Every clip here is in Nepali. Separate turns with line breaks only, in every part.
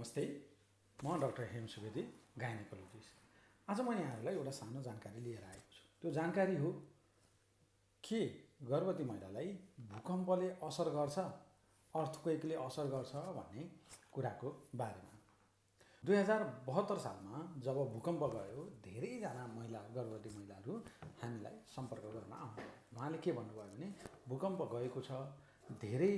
नमस्ते, म डाक्टर हेम सुवेदी, गाइनेकोलोजिस्ट। आज म यहाँहरूलाई एउटा सानो जानकारी लिएर आएको छु। त्यो जानकारी हो के गर्भवती महिलालाई भूकम्पले असर गर्छ, अर्थक्वेकले असर गर्छ भन्ने कुराको बारेमा। 2072 सालमा जब भूकम्प गयो, धेरैजना गर्भवती महिलाहरू हामीलाई सम्पर्क गर्न आउनु। उहाँले के भन्नुभयो भने भूकम्प गएको छ। धेरै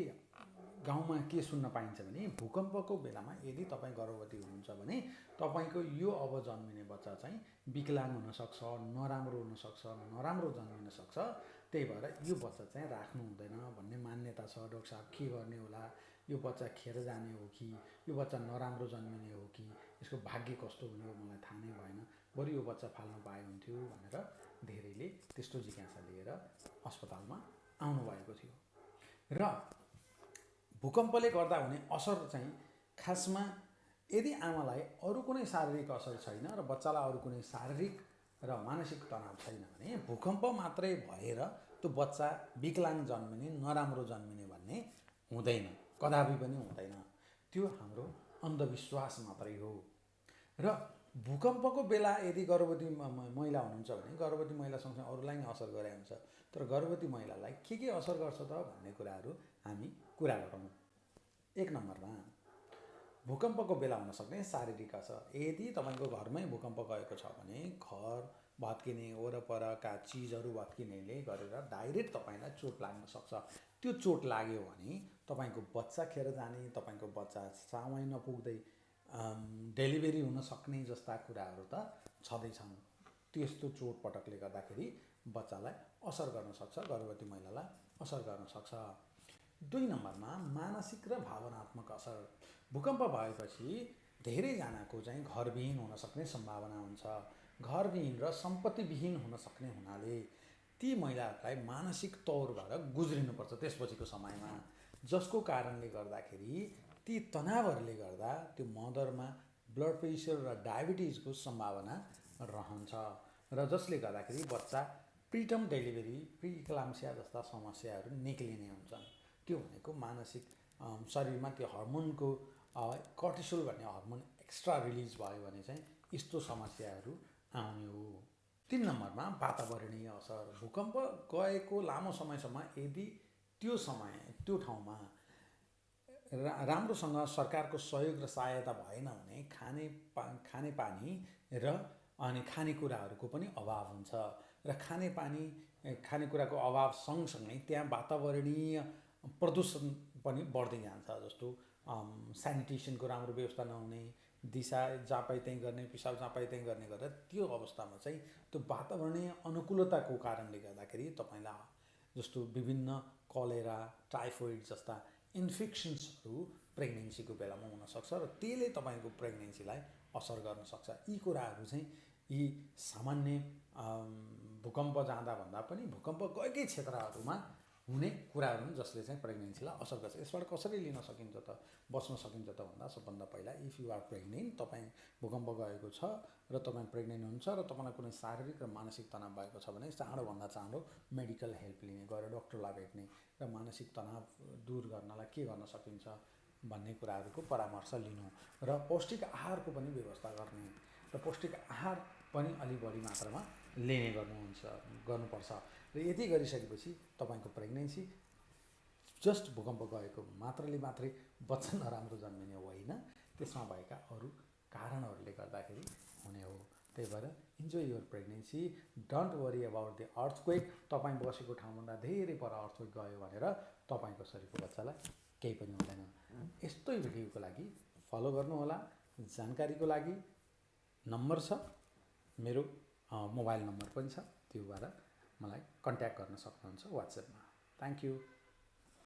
गाउँमा के सुन्न पाइन्छ भने भूकम्पको बेलामा यदि तपाईँ गर्भवती हुनुहुन्छ भने तपाईँको यो अब जन्मिने बच्चा चाहिँ विकलाङ हुनसक्छ, नराम्रो हुनसक्छ, नराम्रो जन्मिन सक्छ। त्यही भएर यो बच्चा चाहिँ राख्नु हुँदैन भन्ने मान्यता छ। डाक्टर साहब के गर्ने होला, यो बच्चा खेर जाने हो कि यो बच्चा नराम्रो जन्मिने हो कि यसको भाग्य कस्तो हुने हो मलाई थाहा नै भएन, बरु यो बच्चा फाल्नु पाए हुन्थ्यो भनेर धेरैले त्यस्तो जिज्ञासा लिएर अस्पतालमा आउनुभएको थियो। र भूकम्पले गर्दा हुने असर चाहिँ खासमा यदि आमालाई अरू कुनै शारीरिक असर छैन र बच्चालाई अरू कुनै शारीरिक र मानसिक तनाव छैन भने भूकम्प मात्रै भएर त्यो बच्चा विकलाङ जन्मिने, नराम्रो जन्मिने भन्ने हुँदैन, कदापि पनि हुँदैन। त्यो हाम्रो अन्धविश्वास मात्रै हो। र भूकम्पको बेला यदि गर्भवती महिला हुनुहुन्छ भने गर्भवती महिला सँगसँगै अरूलाई नै असर गरे हुन्छ। तर गर्भवती महिलालाई के असर गर्छ त भन्ने कुराहरू हामी कुरा गरौँ। 1 नम्बरमा भूकम्पको बेला हुन सक्ने शारीरिक असर। यदि तपाईँको घरमै भूकम्प गएको छ भने घर भत्किने, वरपरका चिजहरू भत्किनेले गरेर डाइरेक्ट तपाईँलाई चोट लाग्न सक्छ। त्यो चोट लाग्यो भने तपाईँको बच्चा खेर जाने, तपाईँको बच्चा समय नपुग्दै डेलिभरी हुन सक्ने जस्ता कुराहरू त छँदैछन्। त्यस्तो चोटपटकले गर्दाखेरि बच्चालाई असर गर्न सक्छ, गर्भवती महिलालाई असर गर्न सक्छ। 2 नम्बरमा मानसिक र भावनात्मक असर। भूकम्प भएपछि धेरैजनाको चाहिँ घरविहीन हुन सक्ने सम्भावना हुन्छ। घरविहीन र सम्पत्तिविहीन हुन सक्ने हुनाले ती महिलाहरूलाई मानसिक तौरबाट गुज्रिनुपर्छ त्यसपछिको समयमा, जसको कारणले गर्दाखेरि ती तनावहरूले गर्दा त्यो मदरमा ब्लड प्रेसर र डायबिटिजको सम्भावना रहन्छ र जसले गर्दाखेरि बच्चा प्रिटर्म डेलिभरी, प्रिक्लाम्सिया जस्ता समस्याहरू निक्लिने हुन्छन्। त्यो भनेको मानसिक शरीरमा त्यो हर्मोनको कर्टिसोल भन्ने हर्मोन एक्स्ट्रा रिलिज भयो भने चाहिँ यस्तो समस्याहरू आउने हो। 3 नम्बरमा वातावरणीय असर। भूकम्प गएको लामो समयसम्म यदि त्यो ठाउँमा राम्रोसँग सरकारको सहयोग र सहायता भएन भने खानेपानी र अनि खानेकुराहरूको पनि अभाव हुन्छ र खानेकुराको अभाव सँगसँगै त्यहाँ वातावरणीय प्रदूषण पनि बढ्दै जान्छ। जस्तो स्यानिटेसनको राम्रो व्यवस्था नहुने, दिशा जहाँ पाइ त्यहीँ गर्ने, पिसाब जहाँ पाइ त्यहीँ गर्ने गरेर त्यो अवस्थामा चाहिँ त्यो वातावरणीय अनुकूलताको कारणले गर्दाखेरि तपाईँलाई जस्तो विभिन्न कलेरा, टाइफोइड जस्ता इन्फेक्सन्सहरू प्रेग्नेन्सीको बेलामा हुनसक्छ र त्यसले तपाईँको प्रेग्नेन्सीलाई असर गर्न सक्छ। यी कुराहरू चाहिँ यी सामान्य भूकम्प जाँदा भन्दा पनि भूकम्प गएकै क्षेत्रहरूमा हुने कुराहरू जसले चाहिँ प्रेग्नेन्सीलाई असर गर्छ। यसबाट कसरी लिन सकिन्छ त, बच्न सकिन्छ त भन्दा सबभन्दा पहिला इफ यु आर प्रेग्नेन्ट, तपाईँ भूकम्प गएको छ र तपाईँ प्रेग्नेन्ट हुनुहुन्छ र तपाईँलाई कुनै शारीरिक र मानसिक तनाव भएको छ भने चाँडोभन्दा चाँडो मेडिकल हेल्प लिने, गएर डक्टरलाई भेट्ने र मानसिक तनाव दूर गर्नलाई के गर्न सकिन्छ भन्ने कुराहरूको परामर्श लिनु र पौष्टिक आहारको पनि व्यवस्था गर्ने र पौष्टिक आहार पनि अलि बढी मात्रामा लिने गर्नुपर्छ। र यति गरिसकेपछि तपाईँको प्रेग्नेन्सी जस्ट भूकम्प गएको मात्रै बच्चा नराम्रो जन्मिने होइन, त्यसमा भएका अरू कारणहरूले गर्दाखेरि हुने हो। त्यही भएर enjoy your pregnancy, don't worry about the earthquake. तपाईँ बसेको ठाउँभन्दा धेरै पर अर्थक्वेक गयो भनेर तपाईँको शरीरको बच्चालाई केही पनि हुँदैन। यस्तै भिडियोको लागि फलो गर्नुहोला। जानकारीको लागि नम्बर छ, मेरो मोबाइल नम्बर पनि छ, त्योबाट मलाई कन्ट्याक्ट गर्न सक्नुहुन्छ वाट्सएपमा। Thank you.